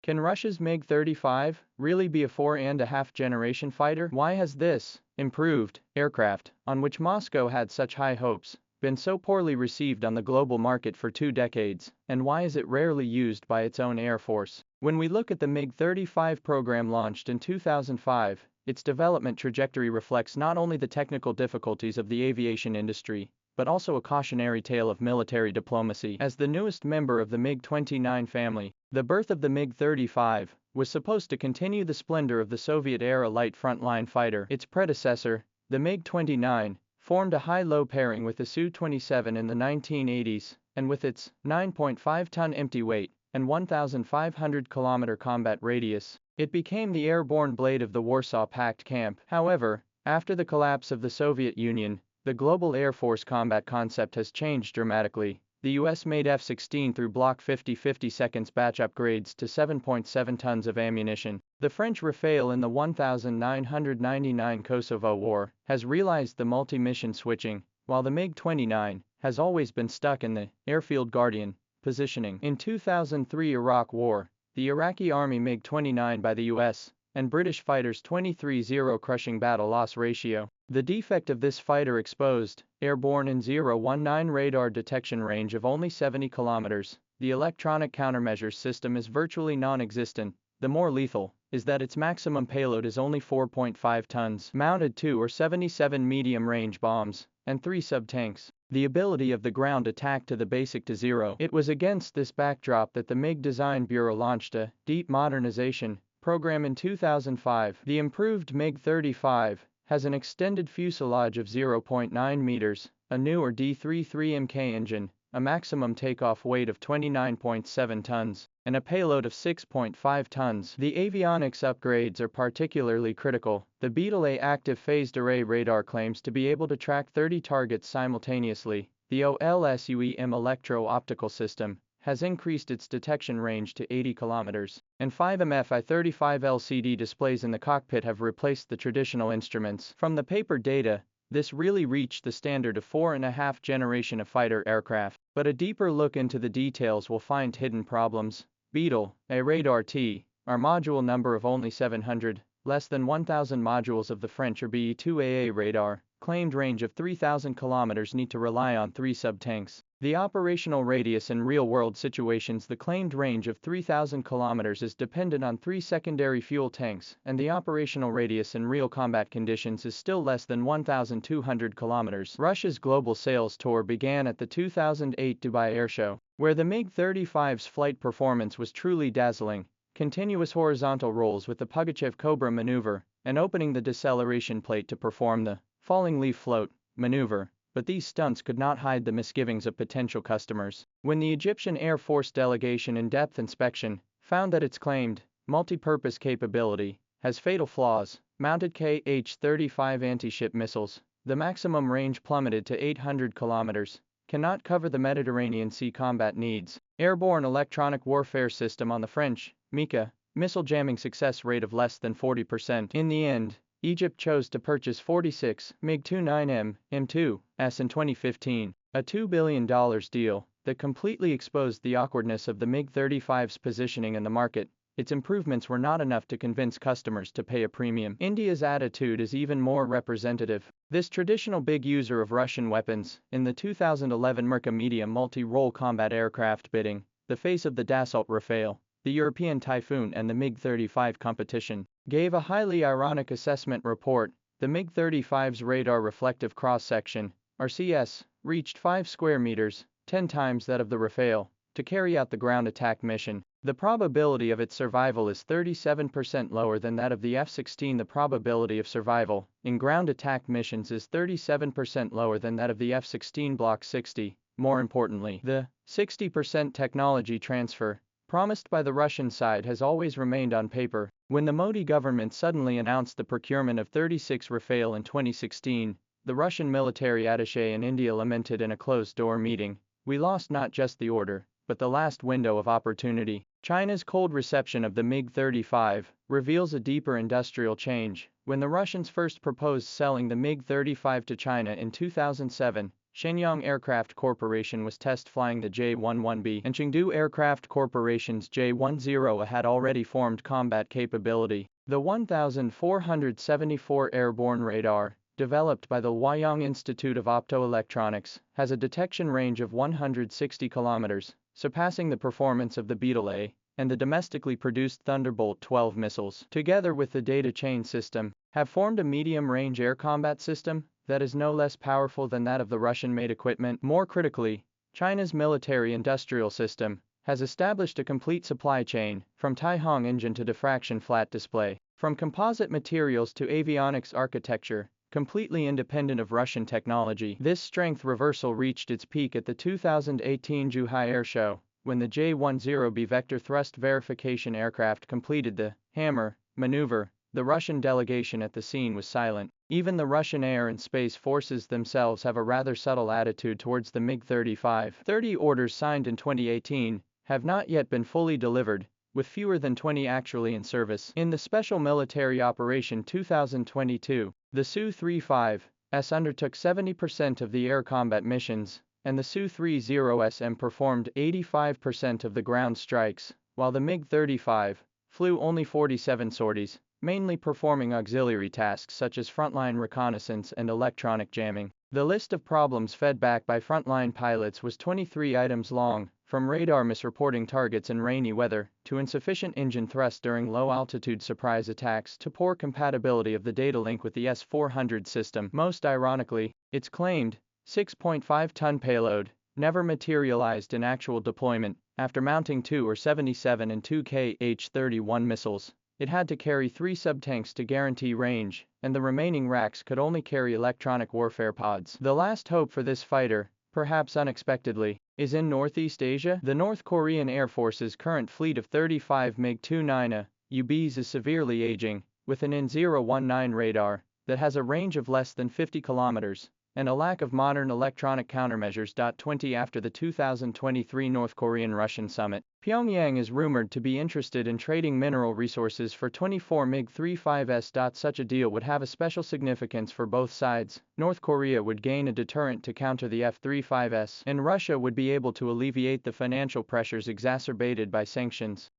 Can Russia's MiG-35 really be a 4.5-generation fighter? Why has this improved aircraft, on which Moscow had such high hopes, been so poorly received on the global market for 2 decades, and why is it rarely used by its own air force? When we look at the MiG-35 program launched in 2005, its development trajectory reflects not only the technical difficulties of the aviation industry, but also a cautionary tale of military diplomacy. As the newest member of the MiG-29 family, the birth of the MiG-35 was supposed to continue the splendor of the Soviet-era light frontline fighter. Its predecessor, the MiG-29, formed a high-low pairing with the Su-27 in the 1980s, and with its 9.5-ton empty weight and 1,500-kilometer combat radius, it became the airborne blade of the Warsaw Pact camp. However, after the collapse of the Soviet Union, the global Air Force combat concept has changed dramatically. The US made F-16 through Block 50-50 seconds batch upgrades to 7.7 tons of ammunition. The French Rafale in the 1999 Kosovo War has realized the multi-mission switching, while the MiG-29 has always been stuck in the airfield guardian positioning. In 2003 Iraq War, the Iraqi Army MiG-29 by the US and British fighters 23-0 crushing battle-loss ratio. The defect of this fighter exposed, airborne in 019 radar detection range of only 70 kilometers. The electronic countermeasures system is virtually non-existent. The more lethal is that its maximum payload is only 4.5 tons, mounted 2 or 77 medium-range bombs, and 3 sub-tanks. The ability of the ground attack to the basic to zero. It was against this backdrop that the MiG Design Bureau launched a deep modernization program in 2005. The improved MiG-35 has an extended fuselage of 0.9 meters, a newer D-33MK engine, a maximum takeoff weight of 29.7 tons, and a payload of 6.5 tons. The avionics upgrades are particularly critical. The Beetle A active phased array radar claims to be able to track 30 targets simultaneously. The OLSUEM electro-optical system has increased its detection range to 80 kilometers, and 5 MFI35 LCD displays in the cockpit have replaced the traditional instruments. From the paper data, this really reached the standard of 4.5 generation of fighter aircraft. But a deeper look into the details will find hidden problems. Beetle A radar T, our module number of only 700, less than 1,000 modules of the French or BE-2AA radar, claimed range of 3,000 kilometers need to rely on 3 sub-tanks. The operational radius in real-world situations. The claimed range of 3,000 kilometers is dependent on 3 secondary fuel tanks, and the operational radius in real combat conditions is still less than 1,200 kilometers. Russia's global sales tour began at the 2008 Dubai Airshow, where the MiG-35's flight performance was truly dazzling. Continuous horizontal rolls with the Pugachev Cobra maneuver, and opening the deceleration plate to perform the falling leaf float maneuver. But these stunts could not hide the misgivings of potential customers. When the Egyptian Air Force delegation in-depth inspection found that its claimed multi-purpose capability has fatal flaws, mounted Kh-35 anti-ship missiles, the maximum range plummeted to 800 kilometers, cannot cover the Mediterranean Sea combat needs. Airborne electronic warfare system on the French Mika missile jamming success rate of less than 40%. In the end, Egypt chose to purchase 46 MiG-29M M2s in 2015, a $2 billion deal that completely exposed the awkwardness of the MiG-35's positioning in the market. Its improvements were not enough to convince customers to pay a premium. India's attitude is even more representative. This traditional big user of Russian weapons, in the 2011 Merca medium multi-role combat aircraft bidding, the face of the Dassault Rafale, the European Typhoon and the MiG-35 competition, gave a highly ironic assessment report. The MiG-35's radar reflective cross-section, RCS, reached 5 square meters, 10 times that of the Rafale, to carry out the ground attack mission. The probability of its survival is 37% lower than that of the F-16. The probability of survival in ground attack missions is 37% lower than that of the F-16 Block 60. More importantly, the 60% technology transfer promised by the Russian side has always remained on paper. When the Modi government suddenly announced the procurement of 36 Rafale in 2016, the Russian military attaché in India lamented in a closed-door meeting, "We lost not just the order, but the last window of opportunity." China's cold reception of the MiG-35 reveals a deeper industrial change. When the Russians first proposed selling the MiG-35 to China in 2007, Shenyang Aircraft Corporation was test flying the J-11B, and Chengdu Aircraft Corporation's J-10 had already formed combat capability. The 1474 airborne radar, developed by the Huayang Institute of Optoelectronics, has a detection range of 160 kilometers, surpassing the performance of the Beetle A and the domestically produced Thunderbolt 12 missiles. Together with the data chain system, have formed a medium-range air combat system that is no less powerful than that of the Russian-made equipment. More critically, China's military-industrial system has established a complete supply chain, from Taihong engine to diffraction flat display, from composite materials to avionics architecture, completely independent of Russian technology. This strength reversal reached its peak at the 2018 Zhuhai Air Show, when the J-10B vector thrust verification aircraft completed the hammer maneuver. The Russian delegation at the scene was silent. Even the Russian air and space forces themselves have a rather subtle attitude towards the MiG-35. 30 orders signed in 2018 have not yet been fully delivered, with fewer than 20 actually in service. In the Special Military Operation 2022, the Su-35S undertook 70% of the air combat missions, and the Su-30SM performed 85% of the ground strikes, while the MiG-35 flew only 47 sorties, mainly performing auxiliary tasks such as frontline reconnaissance and electronic jamming. The list of problems fed back by frontline pilots was 23 items long, from radar misreporting targets in rainy weather, to insufficient engine thrust during low-altitude surprise attacks, to poor compatibility of the data link with the S-400 system. Most ironically, its claimed 6.5-ton payload never materialized in actual deployment. After mounting 2 or 77 and 2 Kh-31 missiles, it had to carry 3 subtanks to guarantee range, and the remaining racks could only carry electronic warfare pods. The last hope for this fighter, perhaps unexpectedly, is in Northeast Asia. The North Korean Air Force's current fleet of 35 MiG-29 UBs is severely aging, with an N-019 radar that has a range of less than 50 kilometers, and a lack of modern electronic countermeasures. 20 After the 2023 North Korean-Russian summit, Pyongyang is rumored to be interested in trading mineral resources for 24 MiG-35s. Such a deal would have a special significance for both sides. North Korea would gain a deterrent to counter the F-35s, and Russia would be able to alleviate the financial pressures exacerbated by sanctions.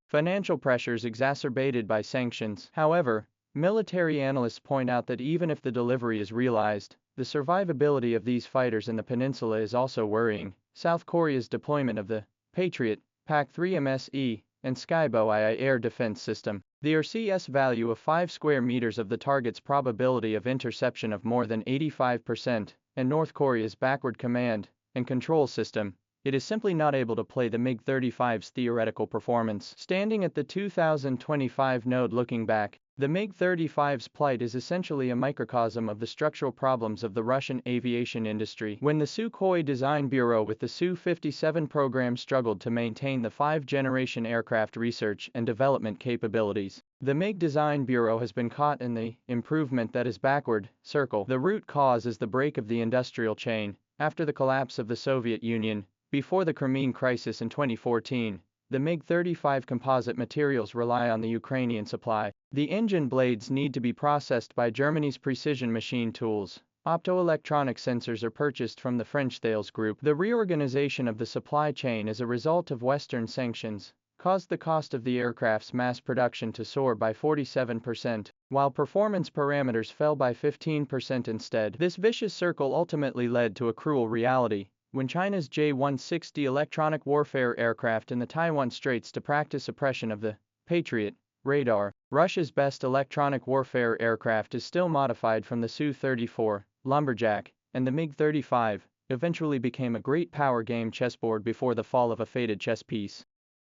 However, military analysts point out that even if the delivery is realized, the survivability of these fighters in the peninsula is also worrying. South Korea's deployment of the Patriot, PAC-3 MSE, and Skybow II air defense system, the RCS value of 5 square meters of the target's probability of interception of more than 85%, and North Korea's backward command and control system, it is simply not able to play the MiG-35's theoretical performance. Standing at the 2025 node looking back, the MiG-35's plight is essentially a microcosm of the structural problems of the Russian aviation industry. When the Sukhoi Design Bureau with the Su-57 program struggled to maintain the 5th-generation aircraft research and development capabilities, the MiG Design Bureau has been caught in the improvement that is backward circle. The root cause is the break of the industrial chain. After the collapse of the Soviet Union, before the Crimean crisis in 2014, the MiG-35 composite materials rely on the Ukrainian supply. The engine blades need to be processed by Germany's precision machine tools. Optoelectronic sensors are purchased from the French Thales Group. The reorganization of the supply chain as a result of Western sanctions caused the cost of the aircraft's mass production to soar by 47%, while performance parameters fell by 15% instead. This vicious circle ultimately led to a cruel reality. When China's J-160 electronic warfare aircraft in the Taiwan Straits to practice suppression of the Patriot radar, Russia's best electronic warfare aircraft is still modified from the Su-34 Lumberjack, and the MiG-35 eventually became a great power game chessboard before the fall of a fated chess piece.